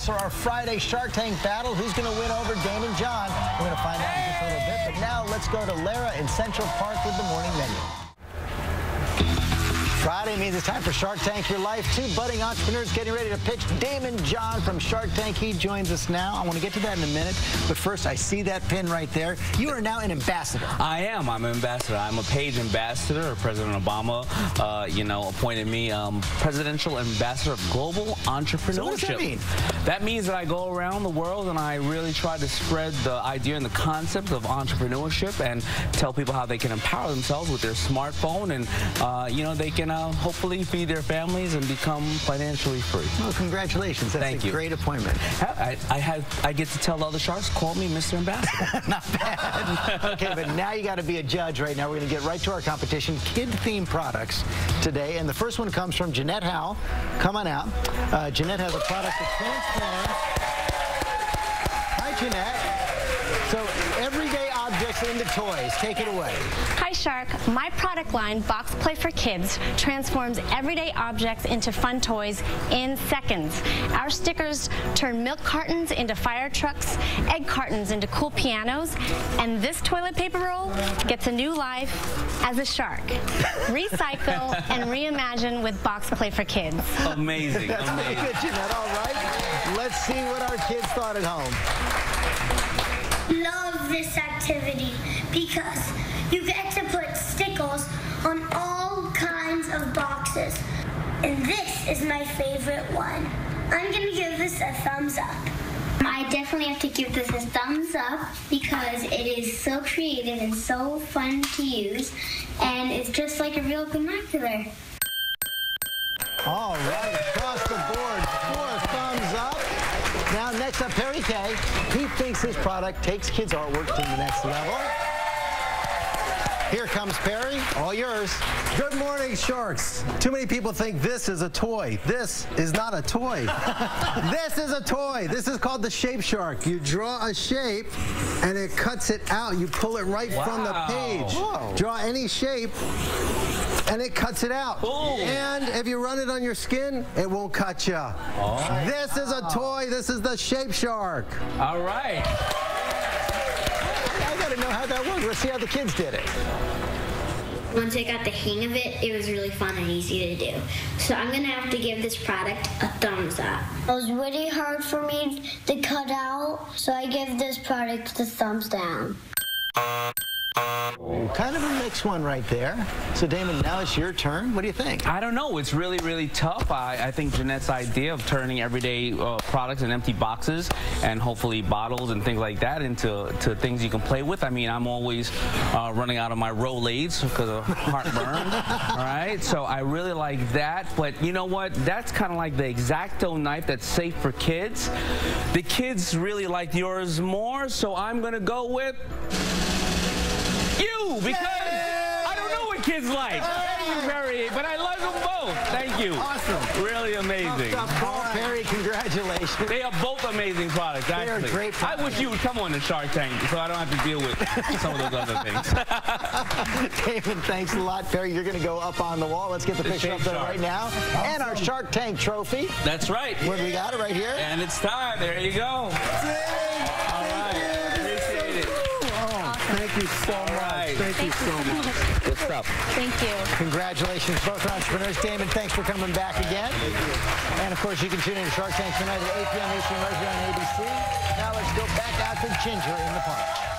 for our Friday Shark Tank battle. Who's going to win over Damon John? We're going to find out in just a little bit. But now let's go to Lara in Central Park with the morning menu. Friday means it's time for Shark Tank Your Life. Two budding entrepreneurs getting ready to pitch. Damon John from Shark Tank. He joins us now. I want to get to that in a minute. But first, I see that pin right there. You are now an ambassador. I am. I'm an ambassador. I'm a paid ambassador. President Obama, appointed me presidential ambassador of global entrepreneurship. So what does that mean? That means that I go around the world and I really try to spread the idea and the concept of entrepreneurship and tell people how they can empower themselves with their smartphone and, they can hopefully feed their families and become financially free. Well, congratulations. That's a great appointment. I get to tell other sharks, call me Mr. Ambassador. Not bad. Okay, but now you got to be a judge right now. We're going to get right to our competition, kid-themed products today. And the first one comes from Jeanette Howell. Come on out. Jeanette has a product that transforms. Hi, Jeanette. So everyday objects into toys. Take it away. Hi, Shark. My product line, Box Play for Kids, transforms everyday objects into fun toys in seconds. Our stickers turn milk cartons into fire trucks, egg cartons into cool pianos, and this toilet paper roll gets a new life as a shark. Recycle and reimagine with Box Play for Kids. Amazing. That's very good, Jeanette. All right. Let's see what our kids thought at home. Love this activity because you get to put stickers on all kinds of boxes. And this is my favorite one. I'm going to give this a thumbs up. I definitely have to give this a thumbs up because it is so creative and so fun to use. And it's just like a real binocular. All right, across the board, 4 thumbs up. Now, next up, Perry Kay. He thinks his product takes kids' artwork to the next level. Here comes Perry. All yours. Good morning, Sharks. Too many people think this is a toy. This is not a toy. This is a toy. This is called the Shape Shark. You draw a shape, and it cuts it out. You pull it right from the page. Whoa. Draw any shape, and it cuts it out. Ooh. And if you run it on your skin, it won't cut you. Oh. This is a toy. This is the Shape Shark. All right. I got to know how that works. Let's see how the kids did it. Once I got the hang of it, it was really fun and easy to do. So I'm going to have to give this product a thumbs up. It was really hard for me to cut out, so I give this product the thumbs down. Kind of a mixed one right there. So, Damon, now it's your turn. What do you think? I don't know. It's really, really tough. I think Jeanette's idea of turning everyday products and empty boxes and hopefully bottles and things like that into things you can play with. I mean, I'm always running out of my Rolaids because of heartburn. All right? So I really like that. But you know what? That's kind of like the X-Acto knife that's safe for kids. The kids really like yours more, so I'm going to go with you, because I don't know what kids like. Thank you, Perry, but I love them both. Thank you. Awesome. Really amazing. Paul, Perry, congratulations. They are both amazing products, actually. They are great products. I wish you would come on the Shark Tank so I don't have to deal with some of those other things. Damon, thanks a lot. Perry, you're going to go up on the wall. Let's get the picture up there right now. Awesome. And our Shark Tank trophy. That's right. What we got it right here. And it's time. There you go. All right. Appreciate it. Thank you so much. Thank you so much. Good stuff. Thank you. Congratulations, both entrepreneurs. Damon, thanks for coming back again. And, of course, you can tune in to Shark Tank tonight at 8 p.m. Eastern right here on ABC. Now let's go back out to Ginger in the park.